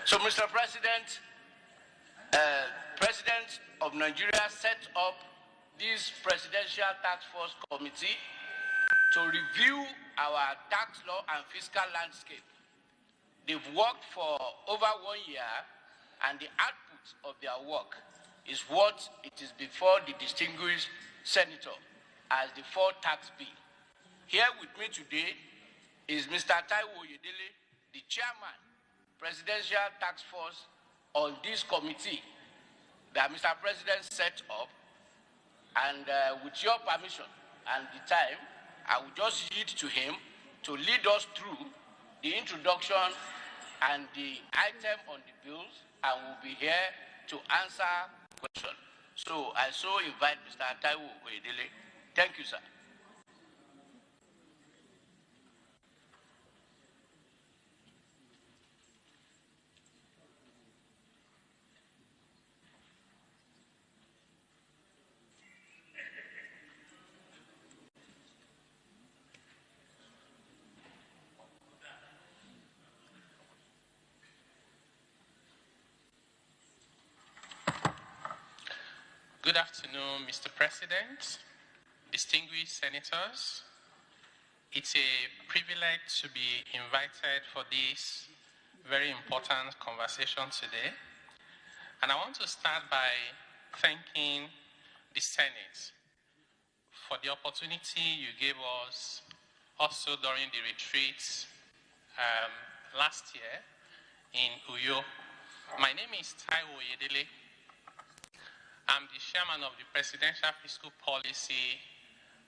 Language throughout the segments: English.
So, Mr. President, President of Nigeria set up this Presidential Task Force Committee to review our tax law and fiscal landscape. They've worked for over 1 year, and the output of their work is what it is before the distinguished senator as the 4th tax bill. Here with me today is Mr. Taiwo Oyedele, the chairman, Presidential Task Force on this committee that Mr. President set up. And with your permission and the time, I will just yield to him to lead us through the introduction and the item on the bills, and we'll be here to answer questions. So I so invite Mr. Taiwo Oyedele. Thank you, sir. Good afternoon, Mr. President, distinguished senators. It's a privilege to be invited for this very important conversation today. And I want to start by thanking the Senate for the opportunity you gave us also during the retreat last year in Uyo. My name is Taiwo Oyedele. I'm the chairman of the Presidential Fiscal Policy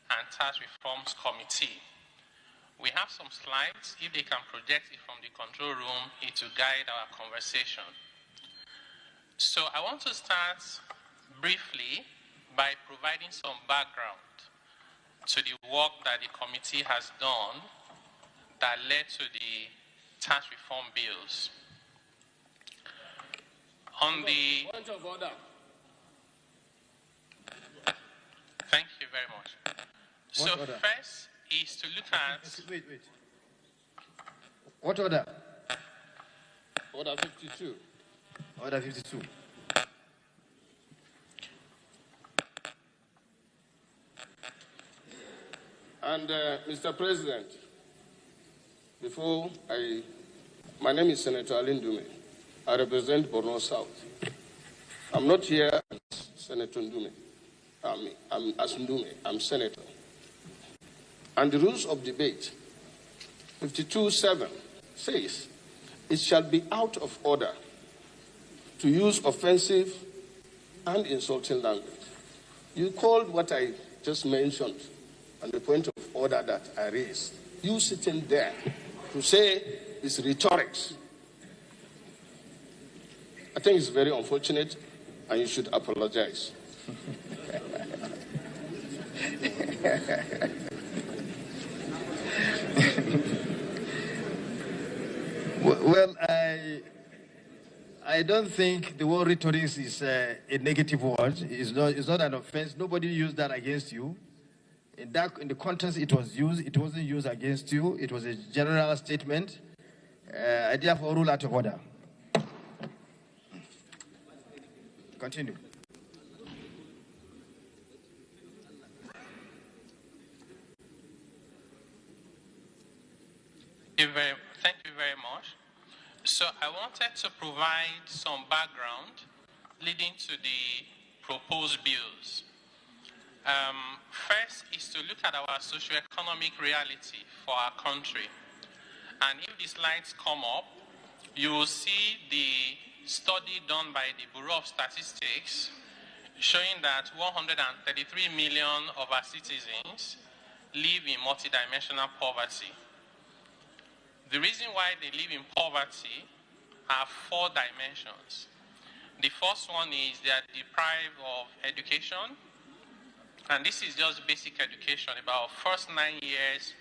and Tax Reforms Committee. We have some slides. If they can project it from the control room, it will guide our conversation. So I want to start briefly by providing some background to the work that the committee has done that led to the tax reform bills. On the point of order. Thank you very much. So first is to look at... Wait. What order? Order 52. Order 52. And Mr. President, my name is Senator Alindume. I represent Borno South. I'm not here as Senator Ndume. I'm senator. And the rules of debate, 52(7) says, it shall be out of order to use offensive and insulting language. You called what I just mentioned on the point of order that I raised, you sitting there to say it's rhetorics. I think it's very unfortunate, and you should apologize. Well, I don't think the word rhetorics is a negative word. It's not an offense. Nobody used that against you. In the context it was used, it wasn't used against you. It was a general statement. I therefore rule out of order. Continue. Thank you very much. So I wanted to provide some background leading to the proposed bills. First is to look at our socioeconomic reality for our country. And if the slides come up, you will see the study done by the Bureau of Statistics showing that 133 million of our citizens live in multidimensional poverty. The reason why they live in poverty are 4 dimensions. The first one is they are deprived of education, and this is just basic education, about first 9 years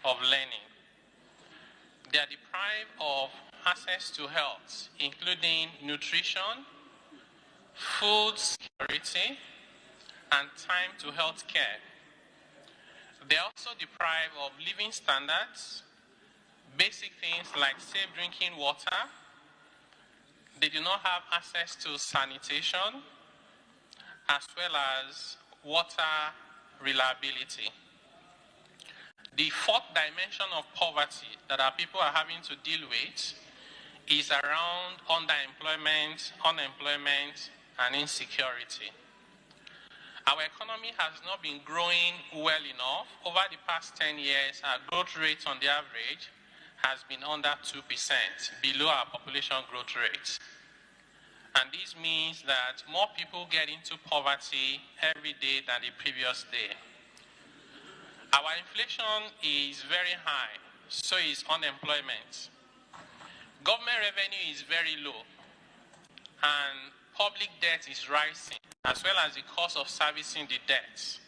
of learning. They are deprived of access to health, including nutrition, food security, and time to health care. They are also deprived of living standards, basic things like safe drinking water, They do not have access to sanitation as well as water reliability. The fourth dimension of poverty that our people are having to deal with is around underemployment, unemployment, and insecurity. Our economy has not been growing well enough. Over the past 10 years, our growth rate on the average has been under 2%, below our population growth rate. And this means that more people get into poverty every day than the previous day. Our inflation is very high, so is unemployment. Government revenue is very low, and public debt is rising, as well as the cost of servicing the debts.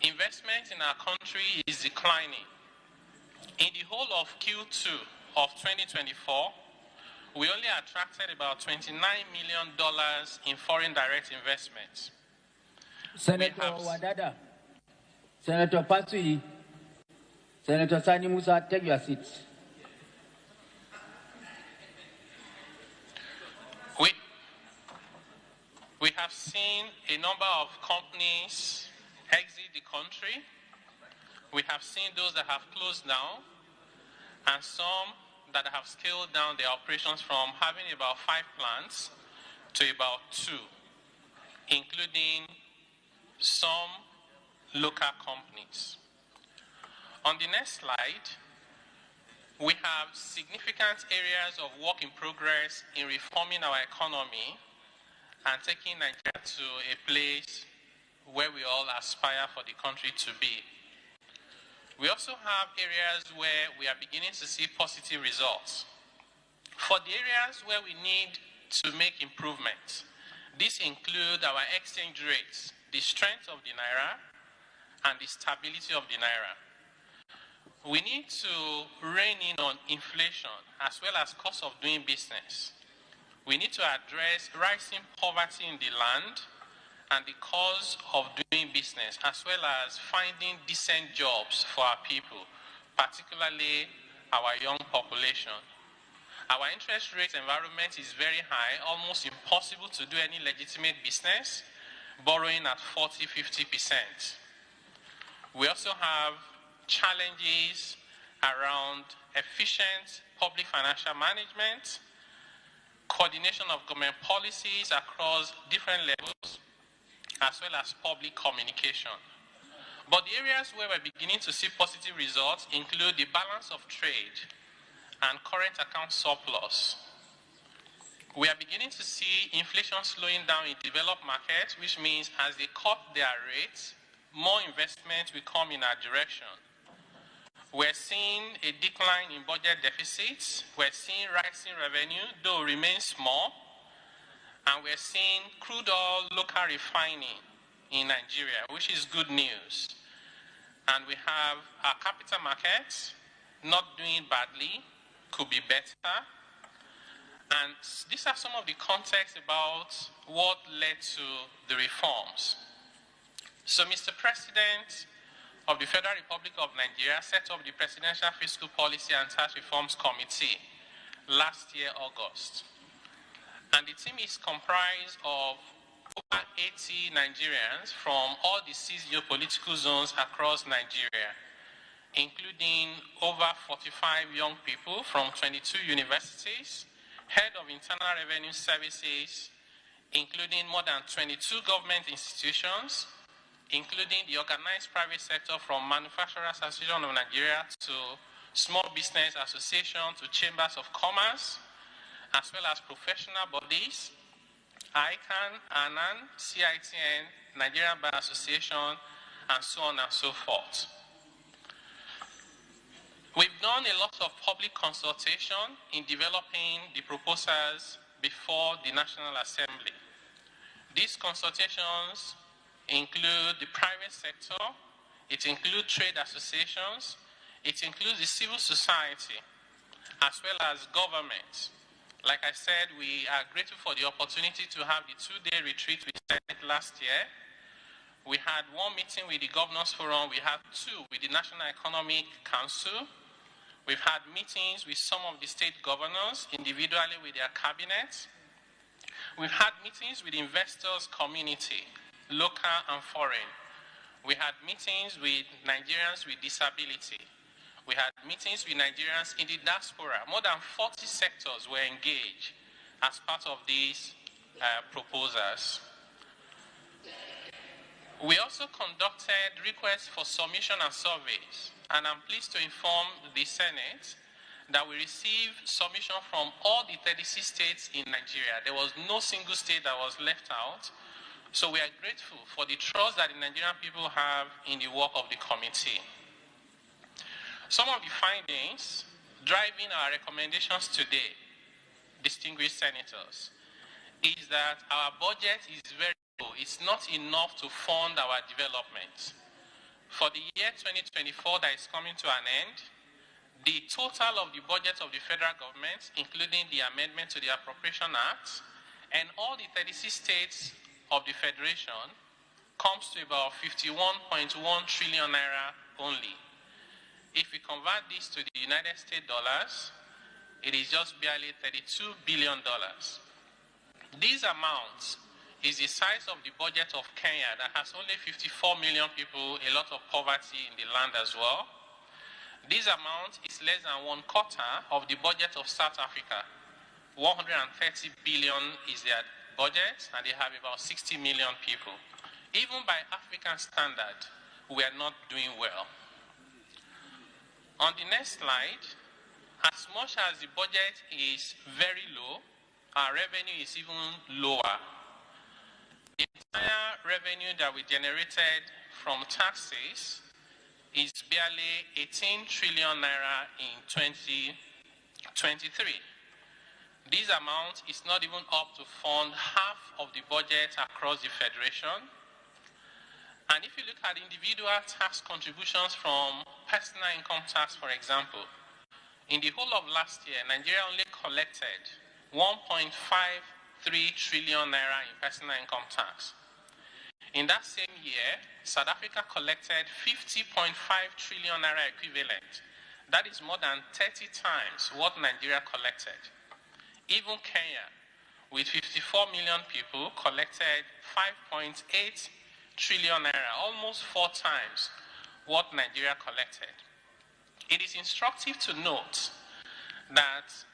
Investment in our country is declining. In the whole of Q2 of 2024, we only attracted about $29 million in foreign direct investments. Senator Wadada, Senator Pasui, Senator Sani Musa, take your seats. We have seen a number of companies exit the country. We have seen those that have closed down, and some that have scaled down their operations from having about 5 plants to about 2, including some local companies. On the next slide, we have significant areas of work in progress in reforming our economy and taking Nigeria to a place where we all aspire for the country to be. We also have areas where we are beginning to see positive results. For the areas where we need to make improvements, these include our exchange rates, the strength of the Naira, and the stability of the Naira. We need to rein in on inflation as well as cost of doing business. We need to address rising poverty in the land and the cause of doing business, as well as finding decent jobs for our people, particularly our young population. Our interest rate environment is very high, almost impossible to do any legitimate business, borrowing at 40–50%. We also have challenges around efficient public financial management, coordination of government policies across different levels, as well as public communication. But the areas where we're beginning to see positive results include the balance of trade and current account surplus. We are beginning to see inflation slowing down in developed markets, which means as they cut their rates, more investment will come in our direction. We're seeing a decline in budget deficits. We're seeing rising revenue, though it remains small. And we're seeing crude oil local refining in Nigeria, which is good news. And we have our capital markets not doing badly, could be better. And these are some of the context about what led to the reforms. So, Mr. President of the Federal Republic of Nigeria set up the Presidential Fiscal Policy and Tax Reforms Committee last year, August. And the team is comprised of over 80 Nigerians from all the 6 geopolitical zones across Nigeria, including over 45 young people from 22 universities, head of internal revenue services, including more than 22 government institutions, including the organized private sector from Manufacturers Association of Nigeria to Small Business Association to Chambers of Commerce, as well as professional bodies, ICANN, ANAN, CITN, Nigerian Bar Association, and so on and so forth. We've done a lot of public consultation in developing the proposals before the National Assembly. These consultations include the private sector, it includes trade associations, it includes the civil society, as well as government. Like I said, we are grateful for the opportunity to have the 2-day retreat we said last year. We had 1 meeting with the Governors Forum, we had 2 with the National Economic Council, We've had meetings with some of the state governors, individually with their cabinets. We've had meetings with investors community, local and foreign. We had meetings with Nigerians with disability. We had meetings with Nigerians in the diaspora. More than 40 sectors were engaged as part of these proposals. We also conducted requests for submission and surveys, and I'm pleased to inform the Senate that we received submission from all the 36 states in Nigeria. There was no single state that was left out. So we are grateful for the trust that the Nigerian people have in the work of the committee. Some of the findings driving our recommendations today, distinguished senators, is that our budget is very low. It's not enough to fund our development. For the year 2024 that is coming to an end, the total of the budget of the federal government, including the amendment to the Appropriation Act, and all the 36 states of the Federation, comes to about 51.1 trillion naira only. If we convert this to the United States dollars, it is just barely $32 billion. These amounts is the size of the budget of Kenya that has only 54 million people, a lot of poverty in the land as well. This amount is less than 1/4 of the budget of South Africa. 130 billion is their budget, and they have about 60 million people. Even by African standard, we are not doing well. On the next slide, as much as the budget is very low, our revenue is even lower. The entire revenue that we generated from taxes is barely 18 trillion naira in 2023. This amount is not even up to fund half of the budget across the Federation. And if you look at individual tax contributions from personal income tax, for example, in the whole of last year, Nigeria only collected 1.53 trillion naira in personal income tax. In that same year, South Africa collected 50.5 trillion naira equivalent. That is more than 30 times what Nigeria collected. Even Kenya, with 54 million people, collected 5.8 trillion naira, almost 4 times what Nigeria collected. It is instructive to note that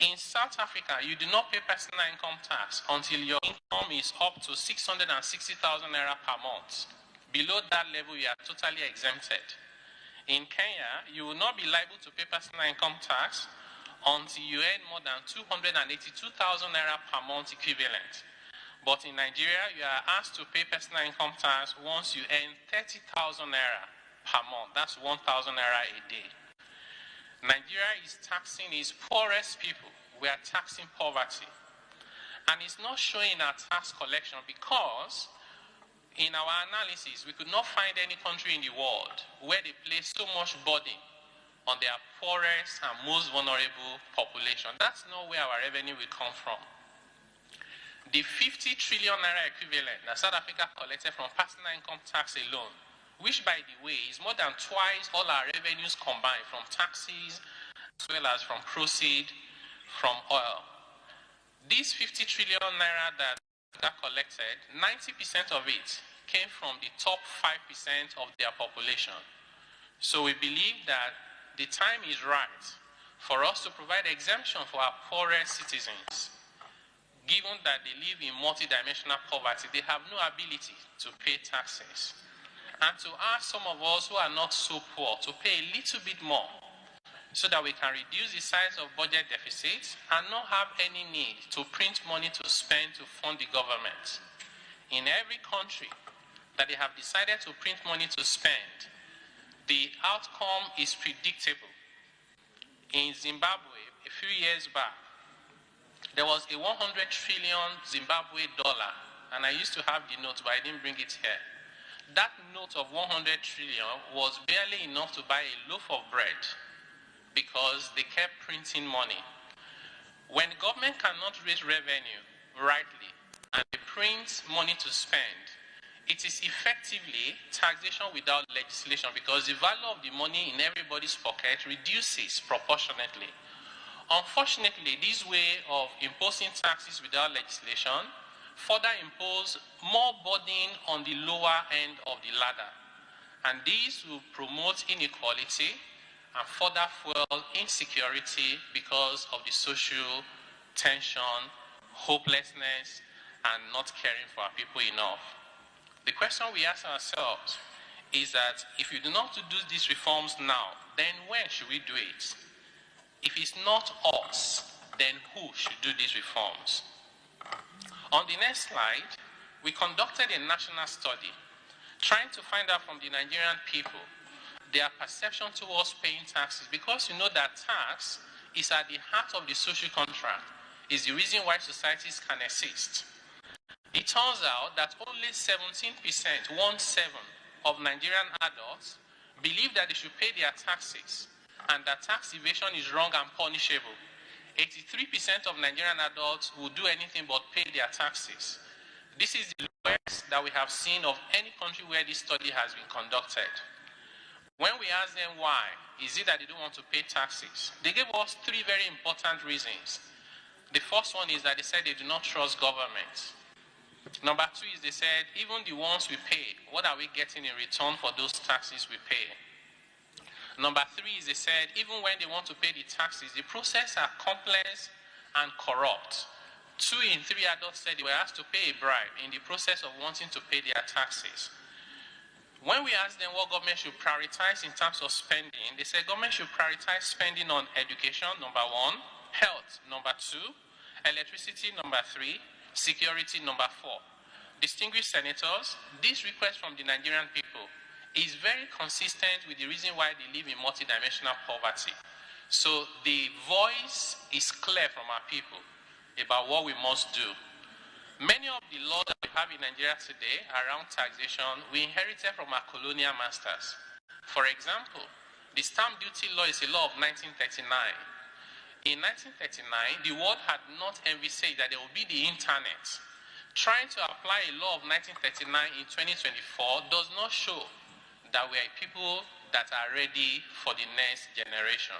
in South Africa, you do not pay personal income tax until your income is up to 660,000 naira per month. Below that level, you are totally exempted. In Kenya, you will not be liable to pay personal income tax until you earn more than 282,000 naira per month equivalent. But in Nigeria, you are asked to pay personal income tax once you earn 30,000 naira per month. That's 1,000 naira a day. Nigeria is taxing its poorest people. We are taxing poverty. And it's not showing our tax collection because in our analysis, we could not find any country in the world where they place so much burden on their poorest and most vulnerable population. That's not where our revenue will come from. The 50 trillion naira equivalent that South Africa collected from personal income tax alone, which by the way is more than twice all our revenues combined from taxes as well as from proceeds from oil. These 50 trillion naira that Africa collected, 90% of it came from the top 5% of their population. So we believe that the time is right for us to provide exemption for our poorest citizens. Given that they live in multidimensional poverty, they have no ability to pay taxes. And to ask some of us who are not so poor to pay a little bit more so that we can reduce the size of budget deficits and not have any need to print money to spend to fund the government. In every country that they have decided to print money to spend, the outcome is predictable. In Zimbabwe, a few years back, there was a 100 trillion Zimbabwe dollar, and I used to have the note, but I didn't bring it here. That note of 100 trillion was barely enough to buy a loaf of bread because they kept printing money. When the government cannot raise revenue rightly and they print money to spend, It is effectively taxation without legislation because the value of the money in everybody's pocket reduces proportionately. Unfortunately, this way of imposing taxes without legislation further impose more burden on the lower end of the ladder. And these will promote inequality and further fuel insecurity because of the social tension, hopelessness, and not caring for our people enough. The question we ask ourselves is that if you do not do these reforms now, then when should we do it? If it's not us, then who should do these reforms? On the next slide, we conducted a national study trying to find out from the Nigerian people their perception towards paying taxes, because you know that tax is at the heart of the social contract, is the reason why societies can exist. It turns out that only 17%, 1/7 of Nigerian adults believe that they should pay their taxes and that tax evasion is wrong and punishable. 83% of Nigerian adults will do anything but pay their taxes. This is the lowest that we have seen of any country where this study has been conducted. When we asked them why, is it that they don't want to pay taxes? They gave us 3 very important reasons. The first one is that they said they do not trust government. Number 2 is they said, even the ones we pay, what are we getting in return for those taxes we pay? Number 3 is they said, even when they want to pay the taxes, the process are complex and corrupt. 2 in 3 adults said they were asked to pay a bribe in the process of wanting to pay their taxes. When we asked them what government should prioritize in terms of spending, they said government should prioritize spending on education, number 1, health, number 2, electricity, number 3, security, number 4. Distinguished senators, this request from the Nigerian people is very consistent with the reason why they live in multidimensional poverty. So the voice is clear from our people about what we must do. Many of the laws that we have in Nigeria today around taxation, we inherited from our colonial masters. For example, the stamp duty law is a law of 1939. In 1939, the world had not envisaged that there would be the internet. Trying to apply a law of 1939 in 2024 does not show that we are people that are ready for the next generation.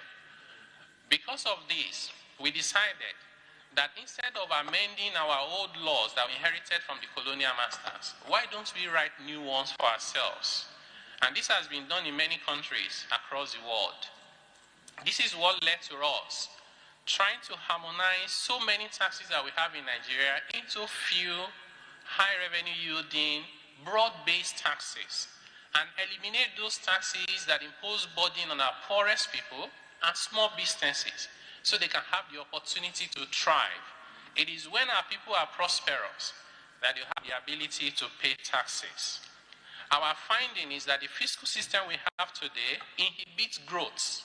Because of this, we decided that instead of amending our old laws that we inherited from the colonial masters, why don't we write new ones for ourselves? And this has been done in many countries across the world. This is what led to us trying to harmonize so many taxes that we have in Nigeria into few high revenue yielding, broad-based taxes, and eliminate those taxes that impose burden on our poorest people and small businesses, so they can have the opportunity to thrive. It is when our people are prosperous that you have the ability to pay taxes. Our finding is that the fiscal system we have today inhibits growth.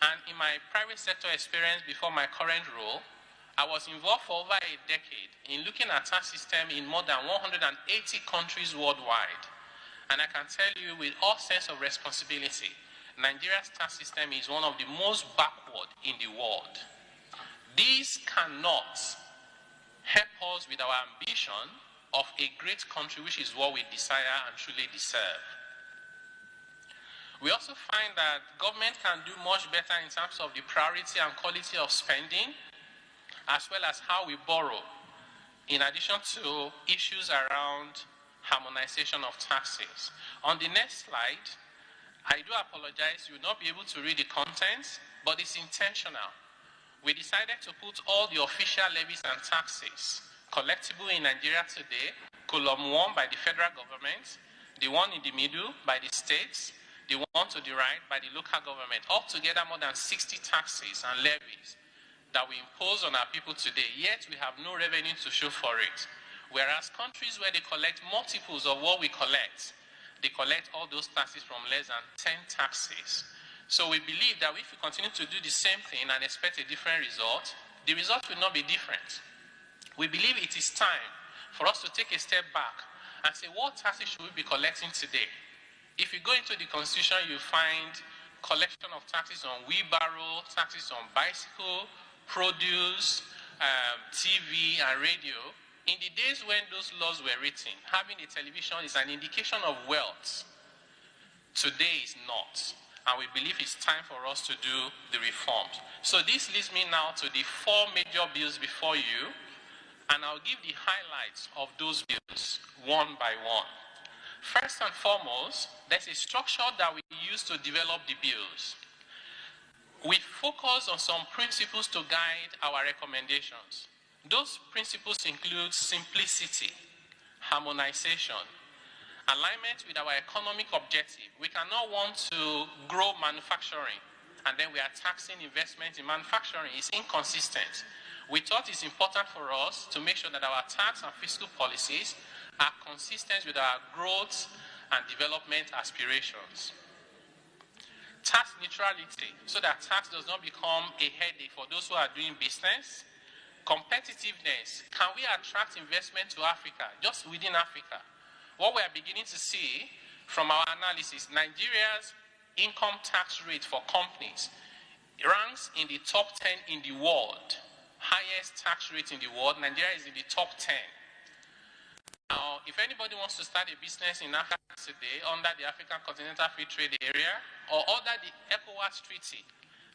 And in my private sector experience before my current role, I was involved for over a decade in looking at tax system in more than 180 countries worldwide. And I can tell you with all sense of responsibility, Nigeria's tax system is one of the most backward in the world. This cannot help us with our ambition of a great country, which is what we desire and truly deserve. We also find that government can do much better in terms of the priority and quality of spending, as well as how we borrow, in addition to issues around harmonization of taxes. On the next slide, I do apologize, you will not be able to read the contents, but it's intentional. We decided to put all the official levies and taxes collectible in Nigeria today, column 1 by the federal government, the one in the middle by the states, the one to the right by the local government, altogether more than 60 taxes and levies that we impose on our people today, yet we have no revenue to show for it. Whereas countries where they collect multiples of what we collect, they collect all those taxes from less than 10 taxes. So we believe that if we continue to do the same thing and expect a different result, the result will not be different. We believe it is time for us to take a step back and say, what taxes should we be collecting today? If you go into the Constitution, you find collection of taxes on wheelbarrow, taxes on bicycle, produce, TV, and radio. In the days when those laws were written, having a television is an indication of wealth. Today is not. And we believe it's time for us to do the reforms. So this leads me now to the 4 major bills before you, and I'll give the highlights of those bills one by one. First and foremost, there's a structure that we use to develop the bills. We focus on some principles to guide our recommendations. Those principles include simplicity, harmonization, alignment with our economic objective. We cannot want to grow manufacturing and then we are taxing investment in manufacturing. It's inconsistent. We thought it's important for us to make sure that our tax and fiscal policies are consistent with our growth and development aspirations. Tax neutrality, so that tax does not become a headache for those who are doing business. Competitiveness, can we attract investment to Africa, just within Africa? What we are beginning to see from our analysis, Nigeria's income tax rate for companies ranks in the top 10 in the world. Highest tax rate in the world, Nigeria is in the top 10. Now, if anybody wants to start a business in Africa today under the African Continental Free Trade Area or under the ECOWAS Treaty,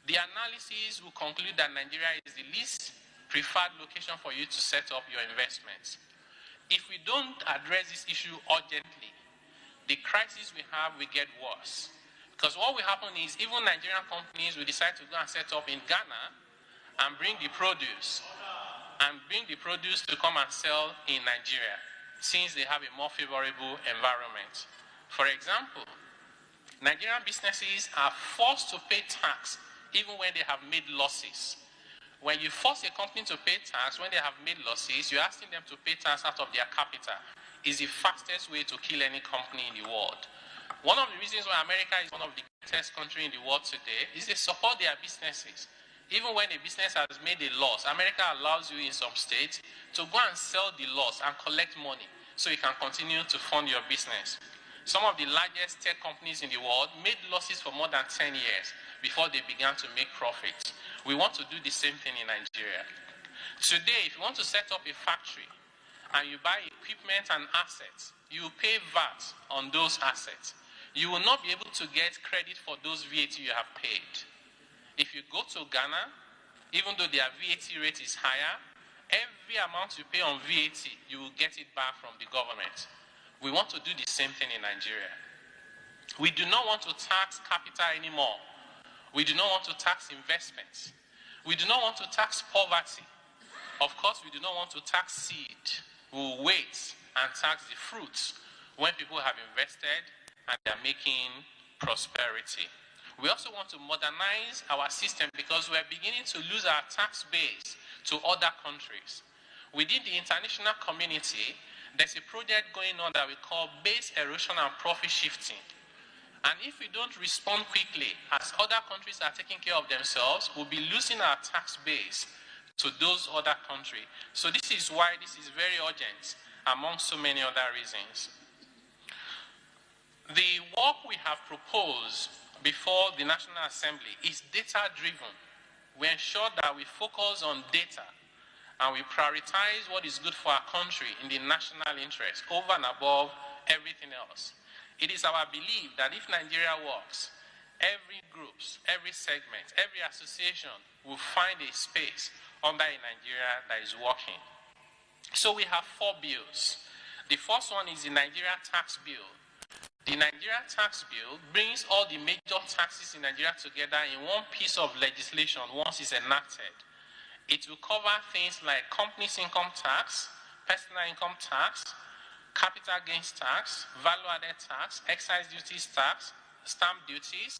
the analysis will conclude that Nigeria is the least preferred location for you to set up your investments. If we don't address this issue urgently, the crisis we have will get worse. Because what will happen is even Nigerian companies will decide to go and set up in Ghana and bring the produce to come and sell in Nigeria, since they have a more favorable environment. For example, Nigerian businesses are forced to pay tax even when they have made losses. When you force a company to pay tax when they have made losses, you're asking them to pay tax out of their capital. It's the fastest way to kill any company in the world. One of the reasons why America is one of the greatest countries in the world today is they support their businesses. Even when a business has made a loss, America allows you in some states to go and sell the loss and collect money so you can continue to fund your business. Some of the largest tech companies in the world made losses for more than 10 years before they began to make profits. We want to do the same thing in Nigeria. Today, if you want to set up a factory and you buy equipment and assets, you pay VAT on those assets. You will not be able to get credit for those VAT you have paid. If you go to Ghana, even though their VAT rate is higher, every amount you pay on VAT, you will get it back from the government. We want to do the same thing in Nigeria. We do not want to tax capital anymore. We do not want to tax investments. We do not want to tax poverty. Of course, we do not want to tax seed. We will wait and tax the fruits when people have invested and they are making prosperity. We also want to modernize our system because we are beginning to lose our tax base to other countries. Within the international community, there's a project going on that we call base erosion and profit shifting. And if we don't respond quickly, as other countries are taking care of themselves, we'll be losing our tax base to those other countries. So this is why this is very urgent, among so many other reasons. The work we have proposed before the National Assembly is data-driven. We ensure that we focus on data and we prioritize what is good for our country in the national interest over and above everything else. It is our belief that if Nigeria works, every group, every segment, every association will find a space under a Nigeria that is working. So we have 4 bills. The first one is the Nigeria Tax Bill. The Nigeria Tax Bill brings all the major taxes in Nigeria together in one piece of legislation once it's enacted. It will cover things like companies' income tax, personal income tax, capital gains tax, value-added tax, excise duties tax, stamp duties.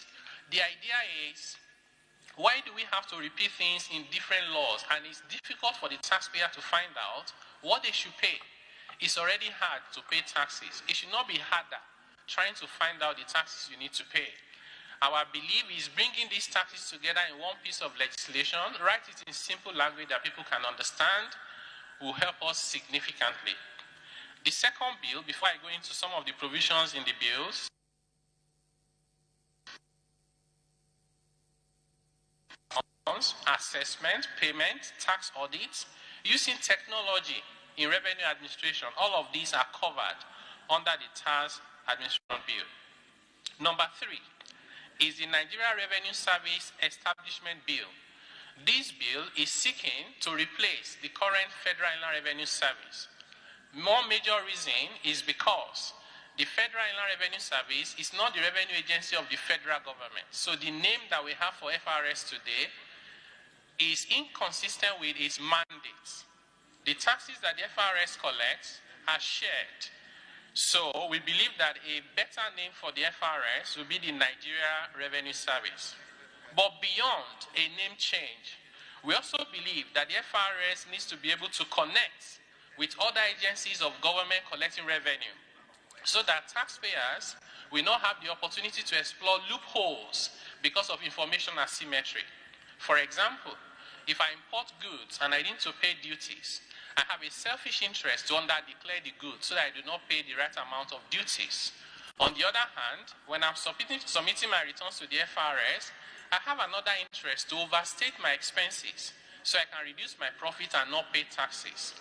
The idea is, why do we have to repeat things in different laws? And it's difficult for the taxpayer to find out what they should pay. It's already hard to pay taxes. It should not be harder trying to find out the taxes you need to pay. Our belief is bringing these taxes together in one piece of legislation, write it in simple language that people can understand, will help us significantly. The second bill, before I go into some of the provisions in the bills, assessment, payment, tax audits, using technology in revenue administration. All of these are covered under the Tax Administration Bill. Number 3 is the Nigerian Revenue Service Establishment Bill. This bill is seeking to replace the current Federal Inland Revenue Service. More major reason is because the Federal Inland Revenue Service is not the revenue agency of the federal government. So the name that we have for FRS today is inconsistent with its mandate. The taxes that the FRS collects are shared. So we believe that a better name for the FRS will be the Nigeria Revenue Service. But beyond a name change, we also believe that the FRS needs to be able to connect with other agencies of government collecting revenue so that taxpayers will not have the opportunity to explore loopholes because of information asymmetry. For example, if I import goods and I need to pay duties, I have a selfish interest to under-declare the goods so that I do not pay the right amount of duties. On the other hand, when I'm submitting my returns to the FRS, I have another interest to overstate my expenses so I can reduce my profit and not pay taxes.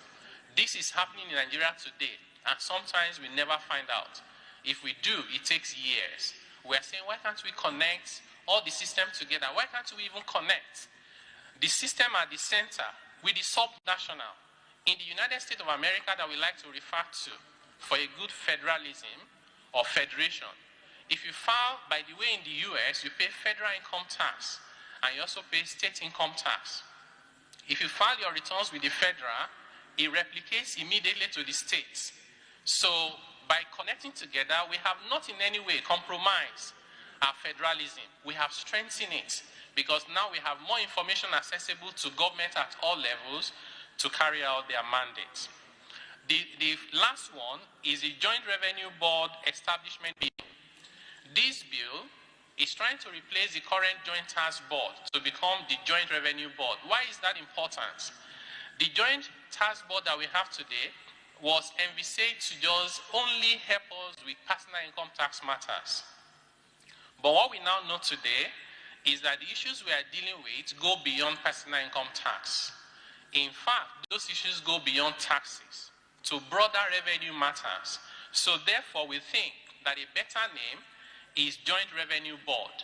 This is happening in Nigeria today, and sometimes we never find out. If we do, it takes years. We're saying, why can't we connect all the systems together? Why can't we even connect the system at the center with the subnational? In the United States of America that we like to refer to for a good federalism or federation, if you file, by the way, in the US, you pay federal income tax and you also pay state income tax. If you file your returns with the federal, it replicates immediately to the states. So by connecting together, we have not in any way compromised our federalism. We have strengthened it because now we have more information accessible to government at all levels to carry out their mandates. The last one is the Joint Revenue Board Establishment Bill. This bill is trying to replace the current Joint Tax Board to become the Joint Revenue Board. Why is that important? The Joint Tax Board that we have today was envisaged to just only help us with personal income tax matters. But what we now know today is that the issues we are dealing with go beyond personal income tax. In fact, those issues go beyond taxes to broader revenue matters. So therefore, we think that a better name is Joint Revenue Board.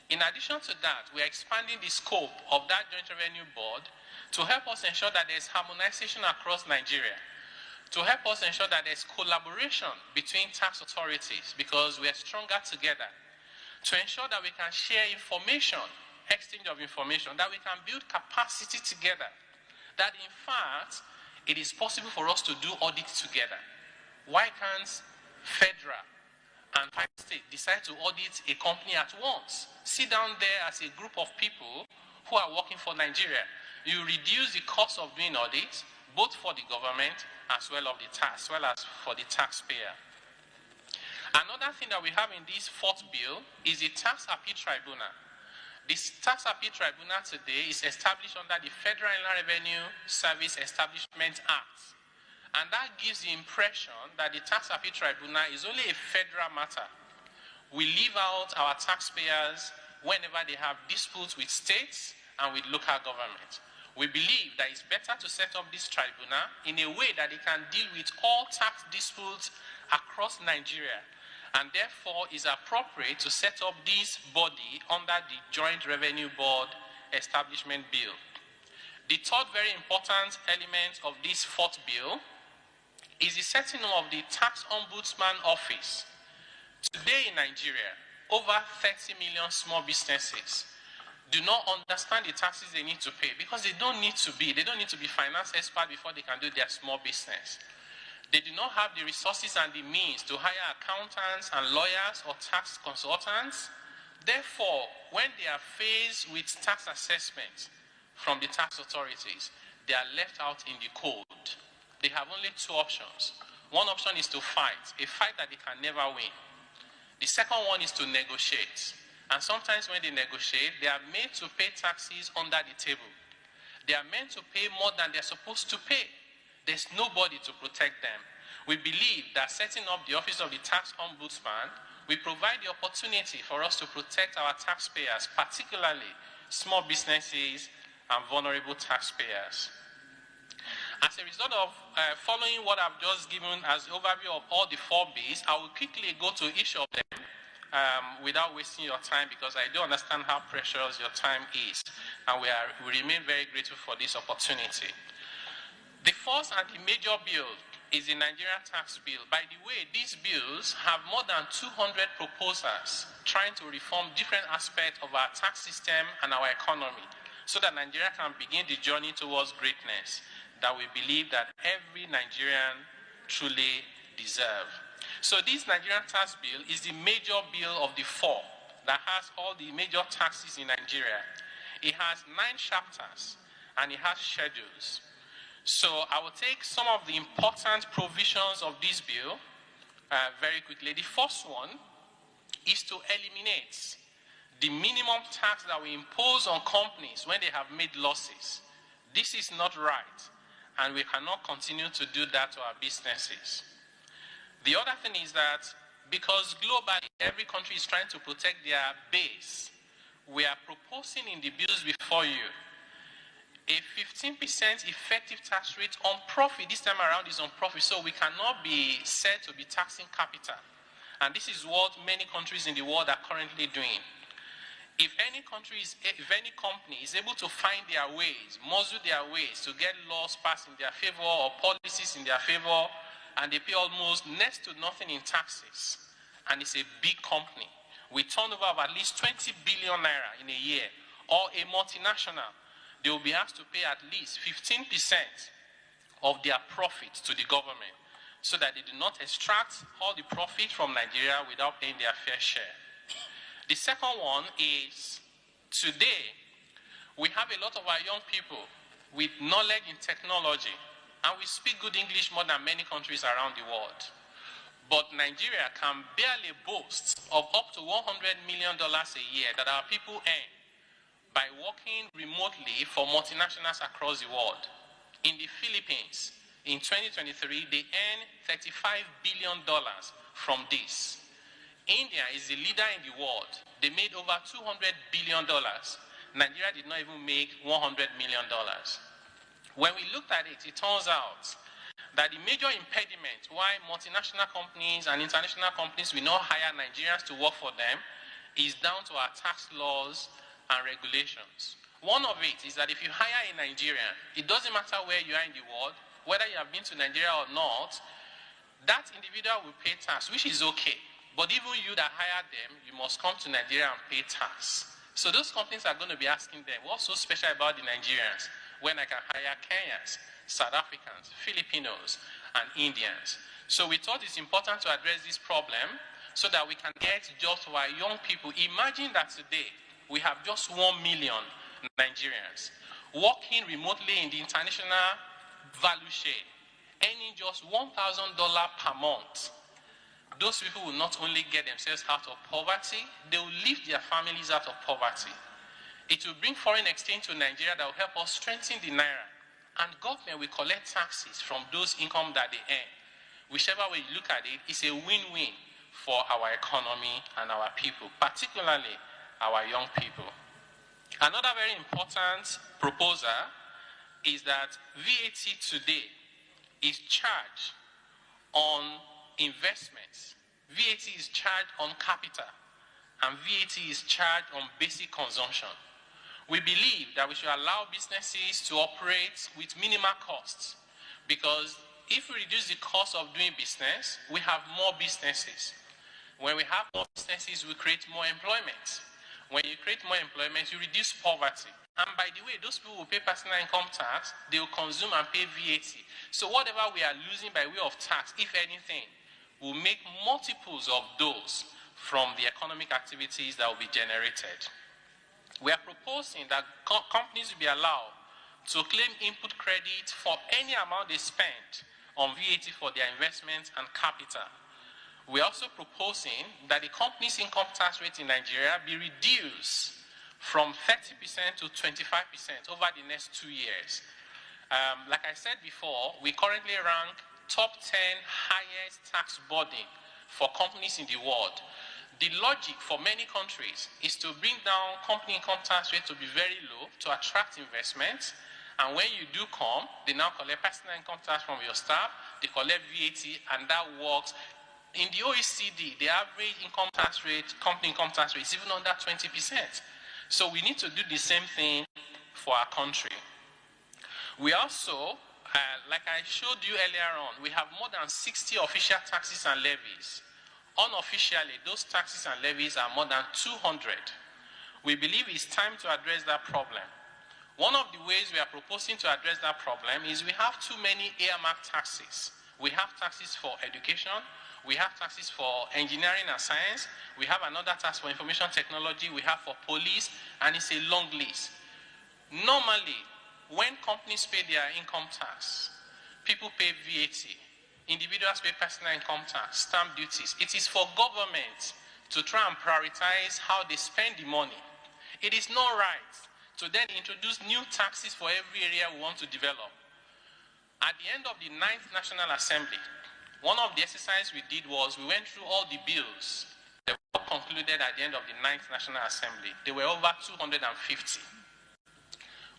In addition to that, we are expanding the scope of that Joint Revenue Board to help us ensure that there's harmonization across Nigeria, to help us ensure that there's collaboration between tax authorities because we are stronger together, to ensure that we can share information, exchange of information, that we can build capacity together, that in fact, it is possible for us to do audits together. Why can't federal and state decide to audit a company at once? Sit down there as a group of people who are working for Nigeria. You reduce the cost of doing audits, both for the government as well as for the taxpayer. Another thing that we have in this fourth bill is the Tax Appeal Tribunal. This Tax Appeal Tribunal today is established under the Federal Inland Revenue Service Establishment Act. And that gives the impression that the Tax Appeal Tribunal is only a federal matter. We leave out our taxpayers whenever they have disputes with states and with local government. We believe that it's better to set up this tribunal in a way that it can deal with all tax disputes across Nigeria, and therefore is appropriate to set up this body under the Joint Revenue Board Establishment Bill. The third very important element of this fourth bill is the setting up of the Tax Ombudsman Office. Today in Nigeria, over 30 million small businesses do not understand the taxes they need to pay because they don't need to be finance experts before they can do their small business. They do not have the resources and the means to hire accountants and lawyers or tax consultants. Therefore, when they are faced with tax assessment from the tax authorities, they are left out in the cold. They have only two options. One option is to fight, a fight that they can never win. The second one is to negotiate. And sometimes when they negotiate, they are made to pay taxes under the table. They are meant to pay more than they're supposed to pay. There's nobody to protect them. We believe that setting up the Office of the Tax Ombudsman will provide the opportunity for us to protect our taxpayers, particularly small businesses and vulnerable taxpayers. As a result of following what I've just given as overview of all the 4 bills, I will quickly go to each of them without wasting your time, because I do understand how precious your time is, and we remain very grateful for this opportunity. The first and the major bill is the Nigerian tax bill. By the way, these bills have more than 200 proposals trying to reform different aspects of our tax system and our economy, so that Nigeria can begin the journey towards greatness that we believe that every Nigerian truly deserves. So this Nigerian tax bill is the major bill of the 4 that has all the major taxes in Nigeria. It has 9 chapters and it has schedules. So I will take some of the important provisions of this bill very quickly. The first one is to eliminate the minimum tax that we impose on companies when they have made losses. This is not right, and we cannot continue to do that to our businesses. The other thing is that because globally every country is trying to protect their base, we are proposing in the bills before you a 15% effective tax rate on profit. This time around is on profit, so we cannot be said to be taxing capital. And this is what many countries in the world are currently doing. If any company is able to find their ways, muzzle their ways to get laws passed in their favor or policies in their favor, and they pay almost next to nothing in taxes, and it's a big company with turnover of at least 20 billion naira in a year, or a multinational, they will be asked to pay at least 15% of their profits to the government, so that they do not extract all the profit from Nigeria without paying their fair share. The second one is, today, we have a lot of our young people with knowledge in technology, and we speak good English more than many countries around the world. But Nigeria can barely boast of up to $100 million a year that our people earn by working remotely for multinationals across the world. In the Philippines, in 2023, they earn $35 billion from this. India is the leader in the world. They made over $200 billion. Nigeria did not even make $100 million. When we looked at it, it turns out that the major impediment why multinational companies and international companies will not hire Nigerians to work for them is down to our tax laws and regulations. One of it is that if you hire a Nigerian, it doesn't matter where you are in the world, whether you have been to Nigeria or not, that individual will pay tax, which is okay. But even you that hired them, you must come to Nigeria and pay tax. So those companies are going to be asking them, what's so special about the Nigerians when I can hire Kenyans, South Africans, Filipinos, and Indians? So we thought it's important to address this problem so that we can get jobs for our young people. Imagine that today we have just 1 million Nigerians working remotely in the international value chain, earning just $1,000 per month. Those people will not only get themselves out of poverty, they will lift their families out of poverty. It will bring foreign exchange to Nigeria that will help us strengthen the naira. And government will collect taxes from those income that they earn. Whichever way you look at it, it's a win-win for our economy and our people, particularly our young people. Another very important proposal is that VAT today is charged on investments, VAT is charged on capital, and VAT is charged on basic consumption. We believe that we should allow businesses to operate with minimal costs, because if we reduce the cost of doing business, we have more businesses. When we have more businesses, we create more employment. When you create more employment, you reduce poverty. And by the way, those people will pay personal income tax, they will consume and pay VAT. So whatever we are losing by way of tax, if anything, will make multiples of those from the economic activities that will be generated. We are proposing that companies will be allowed to claim input credit for any amount they spend on VAT for their investments and capital. We are also proposing that the company's income tax rate in Nigeria be reduced from 30% to 25% over the next 2 years. Like I said before, we currently rank top 10 highest tax burden for companies in the world. The logic for many countries is to bring down company income tax rate to be very low to attract investments And when you do come, they now collect personal income tax from your staff, they collect VAT, and that works. In the OECD, the average income tax rate, company income tax rate, is even under 20%. So we need to do the same thing for our country. We also, like I showed you earlier on, we have more than 60 official taxes and levies. Unofficially, those taxes and levies are more than 200. We believe it's time to address that problem. One of the ways we are proposing to address that problem is we have too many earmarked taxes. We have taxes for education, we have taxes for engineering and science, we have another tax for information technology, we have for police, and it's a long list. Normally, when companies pay their income tax, people pay VAT, individuals pay personal income tax, stamp duties. It is for government to try and prioritize how they spend the money. It is not right to then introduce new taxes for every area we want to develop. At the end of the 9th National Assembly, one of the exercises we did was we went through all the bills that were concluded at the end of the 9th National Assembly. There were over 250.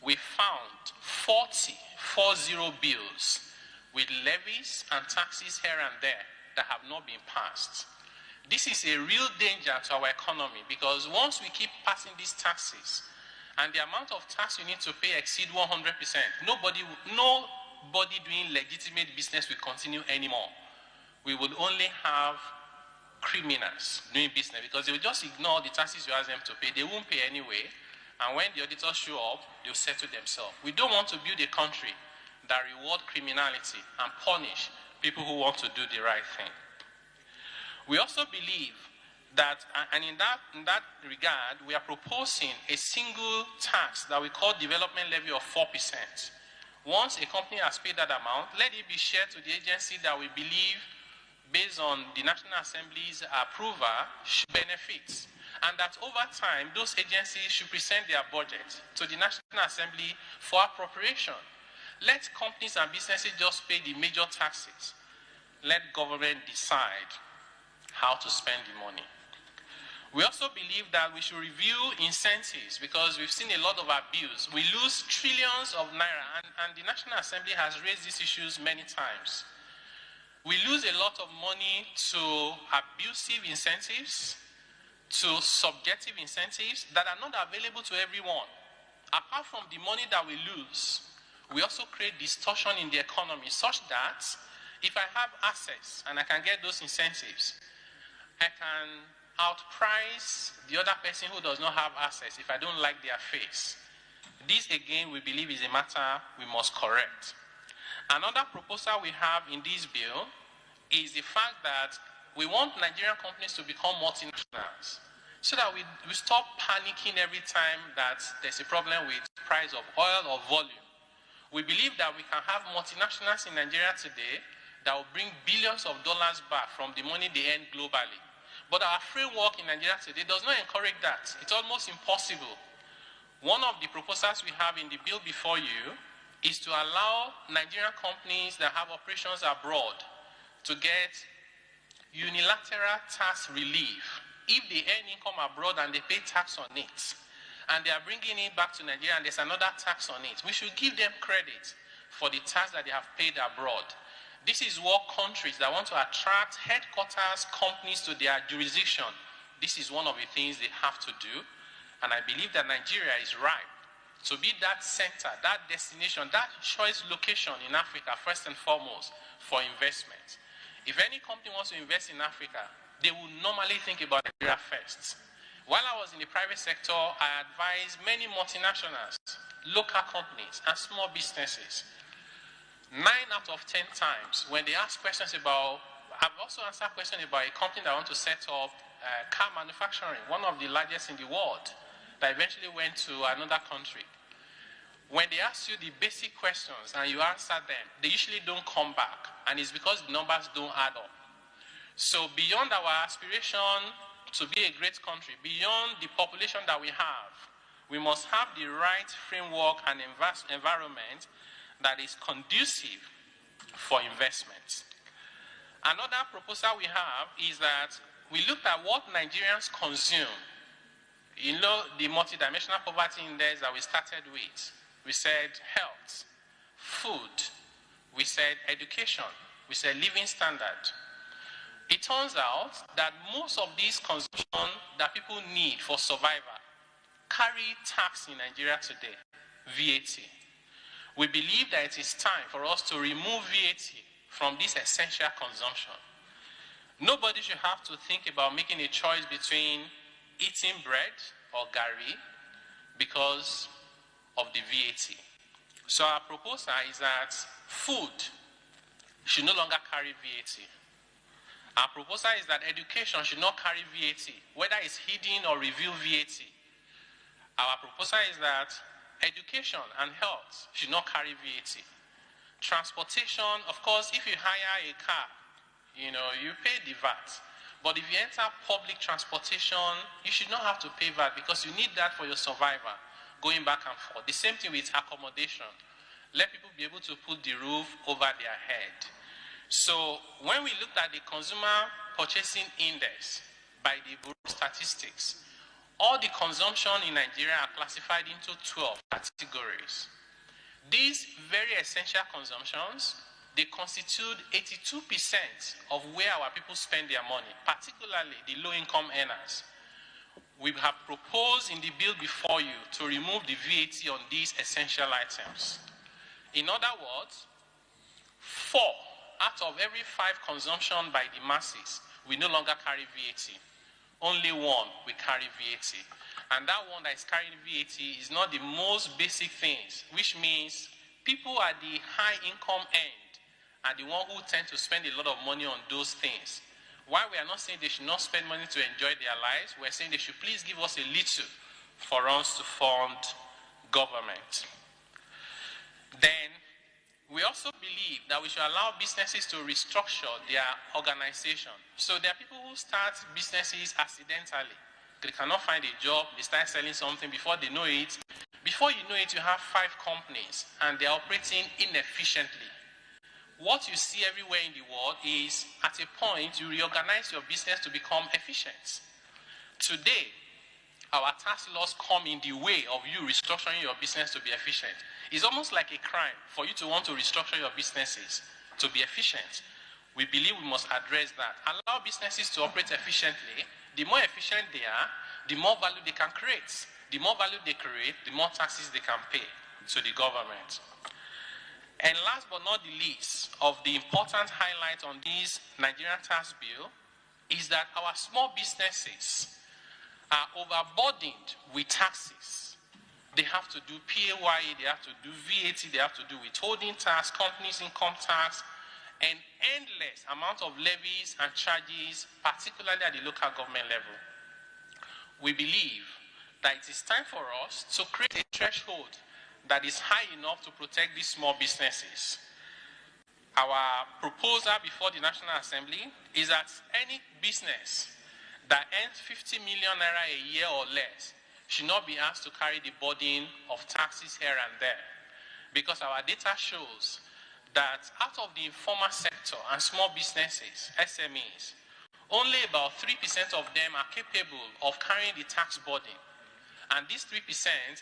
We found 40 bills with levies and taxes here and there that have not been passed. This is a real danger to our economy because once we keep passing these taxes and the amount of tax you need to pay exceed 100%, nobody doing legitimate business will continue anymore. We will only have criminals doing business because they will just ignore the taxes you ask them to pay. They won't pay anyway. And when the auditors show up, they'll settle themselves. We don't want to build a country that reward criminality and punish people who want to do the right thing. We also believe that, and in that regard, we are proposing a single tax that we call development levy of 4%. Once a company has paid that amount, let it be shared to the agency that we believe, based on the National Assembly's approval, should benefit. And that over time, those agencies should present their budget to the National Assembly for appropriation. Let companies and businesses just pay the major taxes. Let government decide how to spend the money. We also believe that we should review incentives because we've seen a lot of abuse. We lose trillions of naira, and the National Assembly has raised these issues many times. We lose a lot of money to abusive incentives, to subjective incentives that are not available to everyone. Apart from the money that we lose, we also create distortion in the economy such that if I have access and I can get those incentives, I can outprice the other person who does not have access if I don't like their face. This again we believe is a matter we must correct. Another proposal we have in this bill is the fact that we want Nigerian companies to become multinationals so that we stop panicking every time that there's a problem with price of oil or volume. We believe that we can have multinationals in Nigeria today that will bring billions of dollars back from the money they earn globally. But our framework in Nigeria today does not encourage that. It's almost impossible. One of the proposals we have in the bill before you is to allow Nigerian companies that have operations abroad to get unilateral tax relief if they earn income abroad and they pay tax on it. And they are bringing it back to Nigeria and there's another tax on it. We should give them credit for the tax that they have paid abroad. This is what countries that want to attract headquarters companies to their jurisdiction, this is one of the things they have to do. And I believe that Nigeria is ripe to be that center, that destination, that choice location in Africa, first and foremost, for investment. If any company wants to invest in Africa, they will normally think about Nigeria first. While I was in the private sector, I advised many multinationals, local companies, and small businesses. 9 out of 10 times, when they ask questions about, I've also answered questions about a company that want to set up car manufacturing, one of the largest in the world, that eventually went to another country. When they ask you the basic questions and you answer them, they usually don't come back, and it's because the numbers don't add up. So beyond our aspiration to be a great country, beyond the population that we have, we must have the right framework and environment that is conducive for investment. Another proposal we have is that we looked at what Nigerians consume. You know, the multidimensional poverty index that we started with. we said health, food, we said education, we said living standard. It turns out that most of these consumption that people need for survival carry tax in Nigeria today, VAT. We believe that it is time for us to remove VAT from this essential consumption. Nobody should have to think about making a choice between eating bread or gari because of the VAT. So our proposal is that food should no longer carry VAT. Our proposal is that education should not carry VAT, whether it's hidden or revealed VAT. Our proposal is that education and health should not carry VAT. Transportation, of course, if you hire a car, you pay the VAT. But if you enter public transportation, you should not have to pay VAT because you need that for your survival, going back and forth. The same thing with accommodation. Let people be able to put the roof over their head. So when we looked at the Consumer Purchasing Index by the Bureau of Statistics, all the consumption in Nigeria are classified into 12 categories. These very essential consumptions, they constitute 82% of where our people spend their money, particularly the low-income earners. We have proposed in the bill before you to remove the VAT on these essential items. In other words, 4 out of every 5 consumption by the masses, we no longer carry VAT. Only 1 we carry VAT. And that one that is carrying VAT is not the most basic things, which means people at the high income end are the ones who tend to spend a lot of money on those things. While we are not saying they should not spend money to enjoy their lives, we're saying they should please give us a little for us to fund government. Then, we also believe that we should allow businesses to restructure their organization. So there are people who start businesses accidentally. They cannot find a job, they start selling something before they know it. Before you know it, you have 5 companies and they're operating inefficiently. What you see everywhere in the world is, at a point, you reorganize your business to become efficient. Today, our tax laws come in the way of you restructuring your business to be efficient. It's almost like a crime for you to want to restructure your businesses to be efficient. We believe we must address that. Allow businesses to operate efficiently. The more efficient they are, the more value they can create. The more value they create, the more taxes they can pay to the government. And last but not the least of the important highlight on this Nigerian tax bill is that our small businesses are overburdened with taxes. They have to do PAYE, they have to do VAT, they have to do withholding tax, companies income tax, and endless amount of levies and charges, particularly at the local government level. We believe that it is time for us to create a threshold that is high enough to protect these small businesses. Our proposal before the National Assembly is that any business that earns 50 million naira a year or less should not be asked to carry the burden of taxes here and there. Because our data shows that out of the informal sector and small businesses, SMEs, only about 3% of them are capable of carrying the tax burden. And this 3%,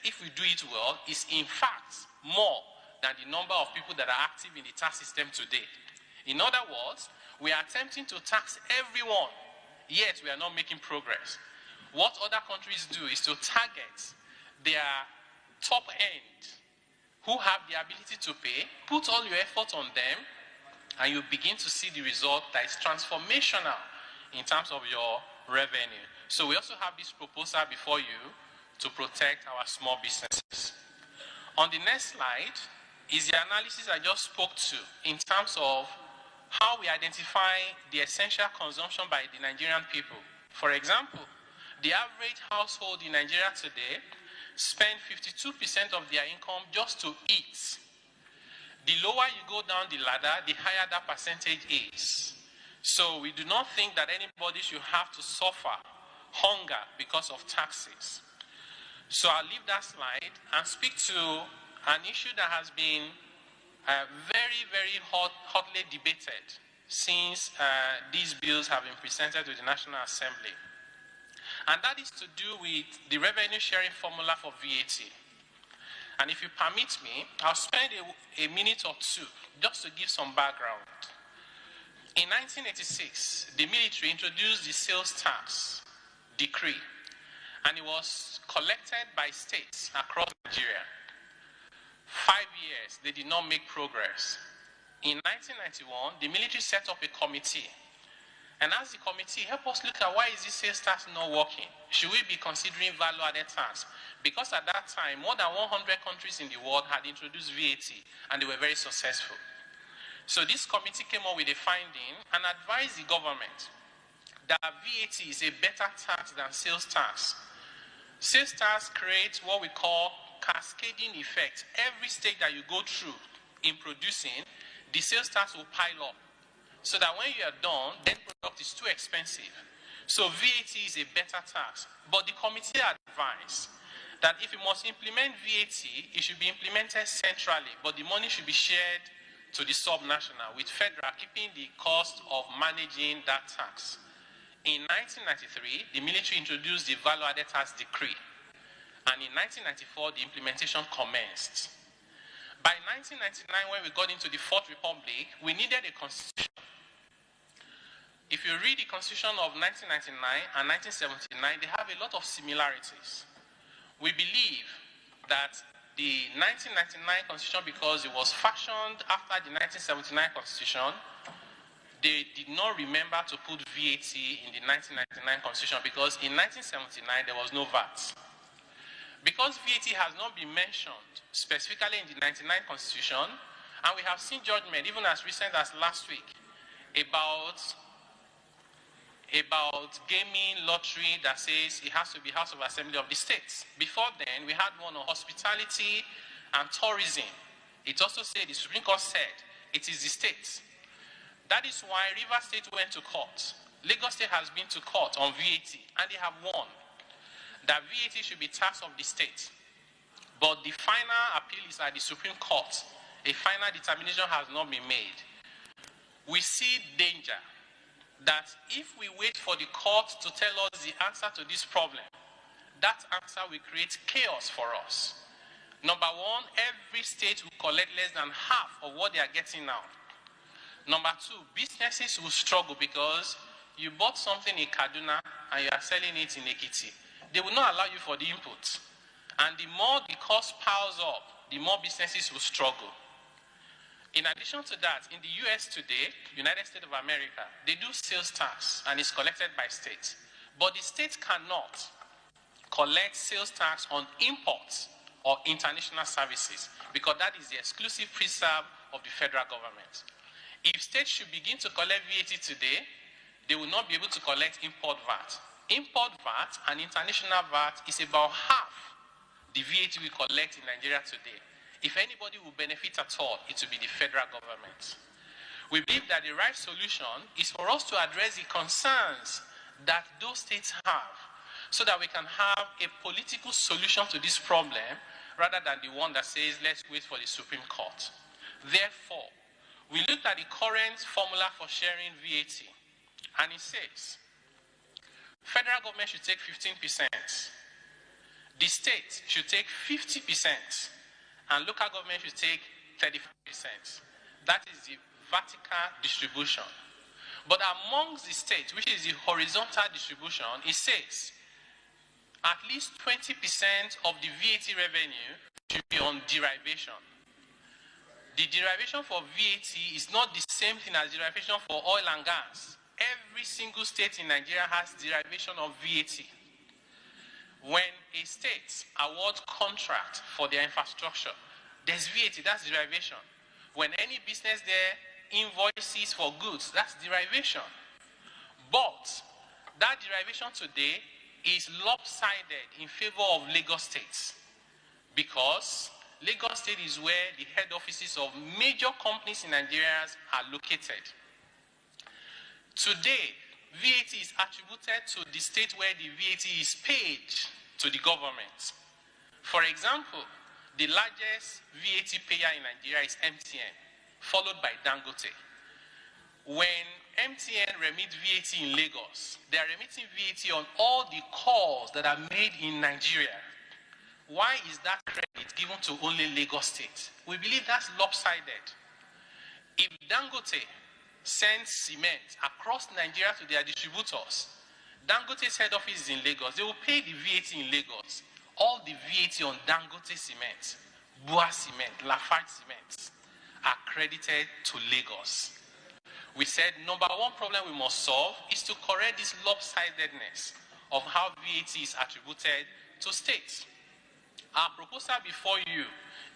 if we do it well, is in fact more than the number of people that are active in the tax system today. In other words, we are attempting to tax everyone, yet we are not making progress. What other countries do is to target their top end, who have the ability to pay, put all your effort on them, and you begin to see the result that is transformational in terms of your revenue. So we also have this proposal before you to protect our small businesses. On the next slide is the analysis I just spoke to in terms of how we identify the essential consumption by the Nigerian people. For example, the average household in Nigeria today spend 52% of their income just to eat. The lower you go down the ladder, the higher that percentage is. So we do not think that anybody should have to suffer hunger because of taxes. So I'll leave that slide and speak to an issue that has been very, very hotly debated since these bills have been presented to the National Assembly. And that is to do with the revenue sharing formula for VAT. And if you permit me, I'll spend a minute or two just to give some background. In 1986, the military introduced the sales tax decree, and it was collected by states across Nigeria. 5 years, they did not make progress. In 1991, the military set up a committee and asked the committee, help us look at why is this sales tax not working? Should we be considering value-added tax? Because at that time, more than 100 countries in the world had introduced VAT, and they were very successful. So this committee came up with a finding and advised the government that VAT is a better tax than sales tax. Sales tax creates what we call cascading effect. Every stage that you go through in producing, the sales tax will pile up. So that when you are done, then product is too expensive. So VAT is a better tax. But the committee advised that if you must implement VAT, it should be implemented centrally, but the money should be shared to the sub-national, with federal keeping the cost of managing that tax. In 1993, the military introduced the value-added tax decree. And in 1994, the implementation commenced. By 1999, when we got into the Fourth Republic, we needed a constitution. If you read the Constitution of 1999 and 1979, they have a lot of similarities. We believe that the 1999 Constitution, because it was fashioned after the 1979 Constitution, they did not remember to put VAT in the 1999 Constitution because in 1979 there was no VAT. Because VAT has not been mentioned specifically in the 1999 Constitution, and we have seen judgment even as recent as last week about gaming, lottery that says it has to be House of Assembly of the states. Before then, we had one on hospitality and tourism. It also said, the Supreme Court said, it is the states. That is why Rivers State went to court. Lagos State has been to court on VAT, and they have won that VAT should be tax of the state. But the final appeal is at the Supreme Court. A final determination has not been made. We see danger that if we wait for the court to tell us the answer to this problem, that answer will create chaos for us. Number one, every state will collect less than half of what they are getting now. Number two, businesses will struggle because you bought something in Kaduna and you are selling it in Ekiti. They will not allow you for the input. And the more the cost piles up, the more businesses will struggle. In addition to that, in the US today, United States of America, they do sales tax and it's collected by states. But the states cannot collect sales tax on imports or international services because that is the exclusive preserve of the federal government. If states should begin to collect VAT today, they will not be able to collect import VAT. Import VAT and international VAT is about half the VAT we collect in Nigeria today. If anybody will benefit at all, it will be the federal government. We believe that the right solution is for us to address the concerns that those states have so that we can have a political solution to this problem rather than the one that says, let's wait for the Supreme Court. Therefore, we looked at the current formula for sharing VAT, and it says, federal government should take 15%, the state should take 50%, and local government should take 35%. That is the vertical distribution. But amongst the states, which is the horizontal distribution, it says at least 20% of the VAT revenue should be on derivation. The derivation for VAT is not the same thing as derivation for oil and gas. Every single state in Nigeria has derivation of VAT. When a state awards contract for their infrastructure, there's VAT, that's derivation. When any business there invoices for goods, that's derivation. But that derivation today is lopsided in favor of Lagos State because Lagos State is where the head offices of major companies in Nigeria are located. Today, VAT is attributed to the state where the VAT is paid to the government. For example, the largest VAT payer in Nigeria is MTN, followed by Dangote. When MTN remits VAT in Lagos, they are remitting VAT on all the calls that are made in Nigeria. Why is that credit given to only Lagos State? We believe that's lopsided. If Dangote sends cement across Nigeria to their distributors, Dangote's head office is in Lagos. They will pay the VAT in Lagos. All the VAT on Dangote cement, Bua cement, Lafarge cement are credited to Lagos. We said number one problem we must solve is to correct this lopsidedness of how VAT is attributed to states. Our proposal before you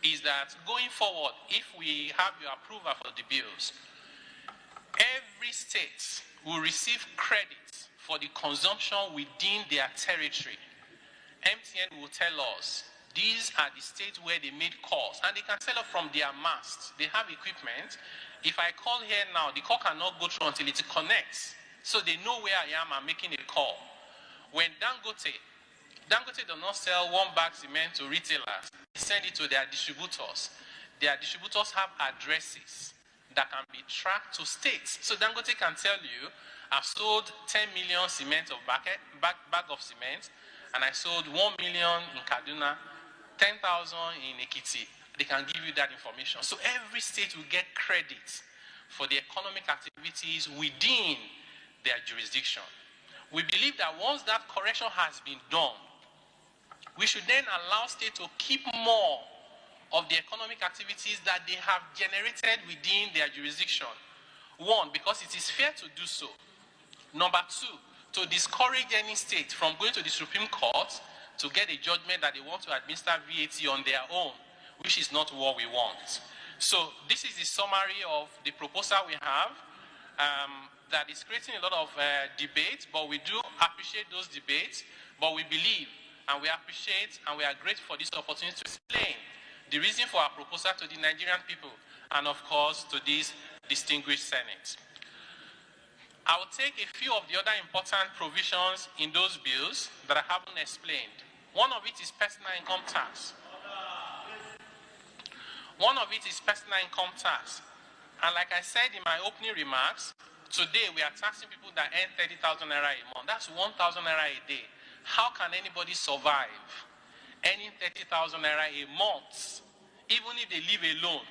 is that going forward, if we have your approval for the bills, every state will receive credit for the consumption within their territory. MTN will tell us these are the states where they made calls, and they can sell it from their masts. They have equipment. If I call here now, the call cannot go through until it connects. So they know where I am, I'm making a call. When Dangote does not sell one bag cement to retailers, they send it to their distributors. Their distributors have addresses that can be tracked to states. So Dangote can tell you, I've sold 10 million cement of bag of cement, and I sold 1 million in Kaduna, 10,000 in Ekiti. They can give you that information. So every state will get credit for the economic activities within their jurisdiction. We believe that once that correction has been done, we should then allow states to keep more of the economic activities that they have generated within their jurisdiction. One, because it is fair to do so. Number two, to discourage any state from going to the Supreme Court to get a judgment that they want to administer VAT on their own, which is not what we want. So this is the summary of the proposal we have that is creating a lot of debate, but we do appreciate those debates, but we believe and we appreciate and we are grateful for this opportunity to explain the reason for our proposal to the Nigerian people and, of course, to this distinguished Senate. I will take a few of the other important provisions in those bills that I haven't explained. One of it is personal income tax. One of it is personal income tax. And like I said in my opening remarks, today we are taxing people that earn 30,000 naira a month. That's 1,000 naira a day. How can anybody survive earning 30,000 naira a month? Even if they live alone,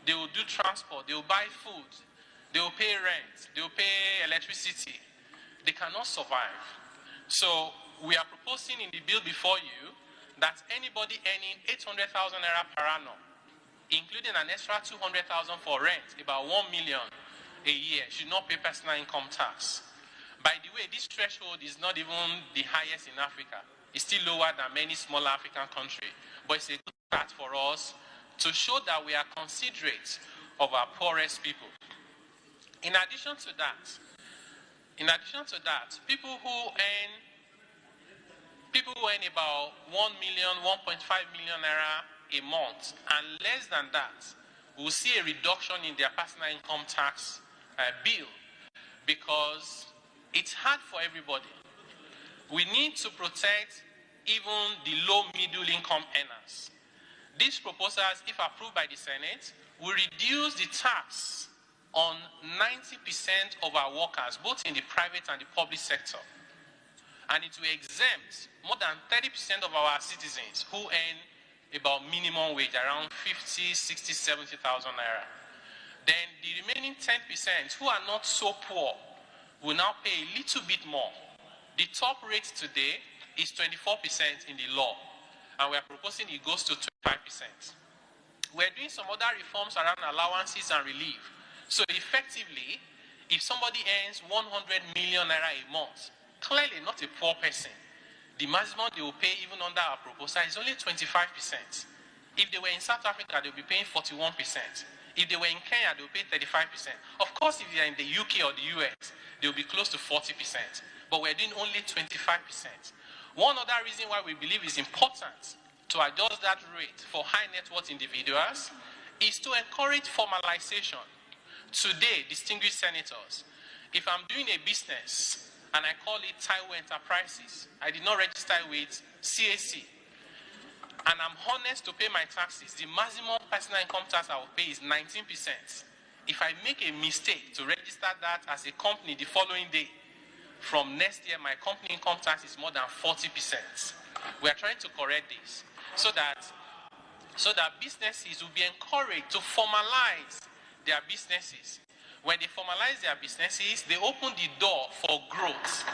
they will do transport, they will buy food, they will pay rent, they will pay electricity. They cannot survive. So we are proposing in the bill before you that anybody earning 800,000 naira per annum, including an extra 200,000 for rent, about 1 million a year, should not pay personal income tax. By the way, this threshold is not even the highest in Africa. It's still lower than many smaller African countries. But it's a good start for us to show that we are considerate of our poorest people. In addition to that, people who earn about 1 million, 1.5 million naira a month and less than that will see a reduction in their personal income tax bill, because it's hard for everybody. We need to protect even the low middle income earners. These proposals, if approved by the Senate, will reduce the tax on 90% of our workers, both in the private and the public sector. And it will exempt more than 30% of our citizens who earn about minimum wage, around 50, 60, 70,000 naira. Then the remaining 10% who are not so poor will now pay a little bit more. The top rate today is 24% in the law, and we are proposing it goes to 25%. We're doing some other reforms around allowances and relief. So effectively, if somebody earns 100 million naira a month, clearly not a poor person, the maximum they will pay even under our proposal is only 25%. If they were in South Africa, they'll be paying 41%. If they were in Kenya, they'll pay 35%. Of course, if they're in the UK or the US, they'll be close to 40%. But we're doing only 25%. One other reason why we believe it's important to adjust that rate for high net worth individuals is to encourage formalization. Today, distinguished senators, if I'm doing a business and I call it Taiwo Enterprises, I did not register with CAC, and I'm honest to pay my taxes, the maximum personal income tax I will pay is 19%. If I make a mistake to register that as a company the following day, from next year, my company income tax is more than 40%. We are trying to correct this. so that businesses will be encouraged to formalize their businesses. When they formalize their businesses, they open the door for growth.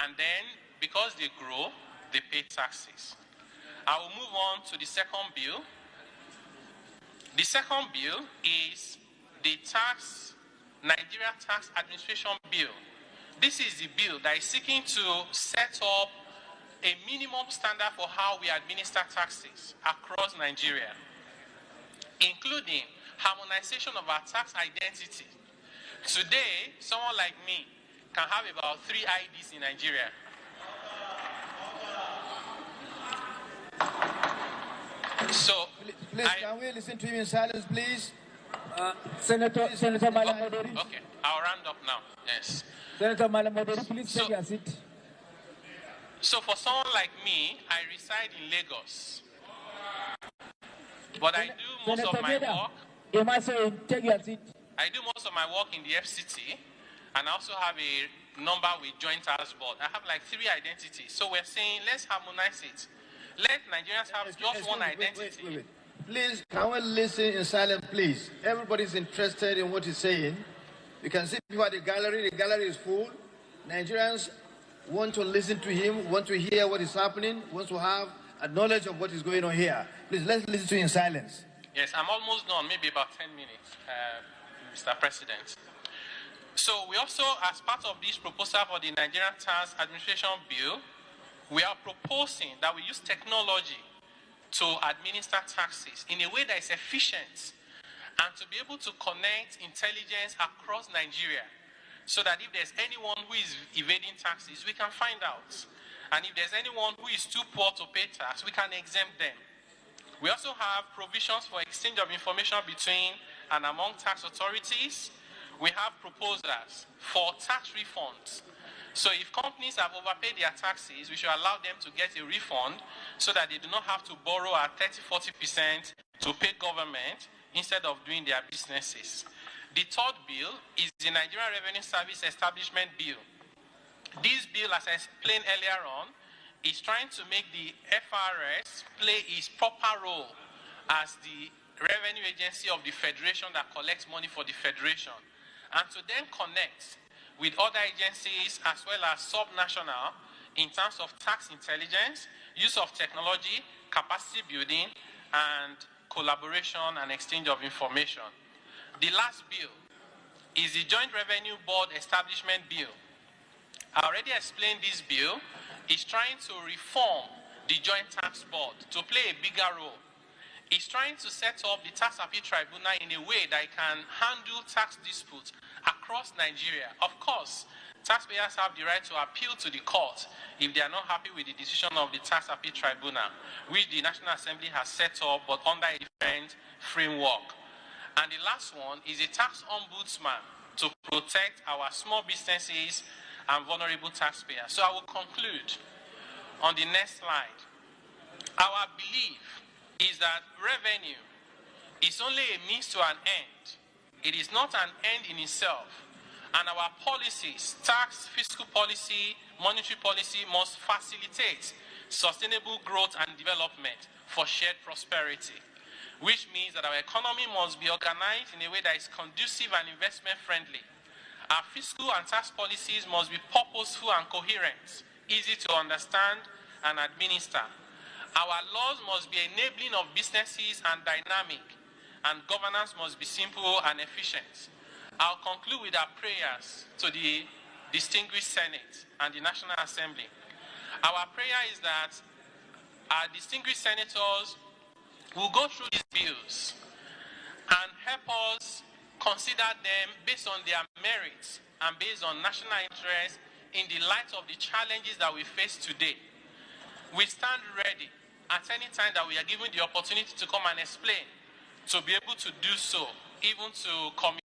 And then, because they grow, they pay taxes. I will move on to the second bill. The second bill is the Nigeria Tax Administration Bill. This is the bill that is seeking to set up a minimum standard for how we administer taxes across Nigeria, including harmonization of our tax identity. Today, someone like me can have about 3 IDs in Nigeria. So, please, can we listen to him in silence, please? Senator Malamodori. Okay, I'll round up now. Yes. Senator Malamodori, please take your seat. So for someone like me, I reside in Lagos, but I do most of my work. Take your seat. I do most of my work in the FCT, and I also have a number with Joint Tax Board. I have like 3 identities. So we're saying let's harmonize it. Let Nigerians have just one identity. Wait. Please, can we listen in silence, please? Everybody's interested in what he's saying. You can see people at the gallery. The gallery is full. Nigerians want to listen to him, want to hear what is happening, want to have a knowledge of what is going on here. Please, let's listen to him in silence. Yes, I'm almost done, maybe about 10 minutes, Mr. President. So we also, as part of this proposal for the Nigerian Tax Administration Bill, we are proposing that we use technology to administer taxes in a way that is efficient and to be able to connect intelligence across Nigeria, so that if there's anyone who is evading taxes, we can find out. And if there's anyone who is too poor to pay tax, we can exempt them. We also have provisions for exchange of information between and among tax authorities. We have proposals for tax refunds. So if companies have overpaid their taxes, we should allow them to get a refund so that they do not have to borrow at 30-40% to pay government instead of doing their businesses. The third bill is the Nigerian Revenue Service Establishment Bill. This bill, as I explained earlier on, is trying to make the FRS play its proper role as the revenue agency of the federation that collects money for the federation, and to then connect with other agencies as well as sub-national in terms of tax intelligence, use of technology, capacity building, and collaboration and exchange of information. The last bill is the Joint Revenue Board Establishment Bill. I already explained this bill. It's trying to reform the Joint Tax Board to play a bigger role. It's trying to set up the Tax Appeal Tribunal in a way that it can handle tax disputes across Nigeria. Of course, taxpayers have the right to appeal to the court if they are not happy with the decision of the Tax Appeal Tribunal, which the National Assembly has set up but under a different framework. And the last one is a tax ombudsman to protect our small businesses and vulnerable taxpayers. So I will conclude on the next slide. Our belief is that revenue is only a means to an end. It is not an end in itself. And our policies, tax, fiscal policy, monetary policy, must facilitate sustainable growth and development for shared prosperity, which means that our economy must be organized in a way that is conducive and investment-friendly. Our fiscal and tax policies must be purposeful and coherent, easy to understand and administer. Our laws must be enabling of businesses and dynamic, and governance must be simple and efficient. I'll conclude with our prayers to the distinguished Senate and the National Assembly. Our prayer is that our distinguished senators will go through these bills and help us consider them based on their merits and based on national interest in the light of the challenges that we face today. We stand ready at any time that we are given the opportunity to come and explain, to be able to do so, even to communicate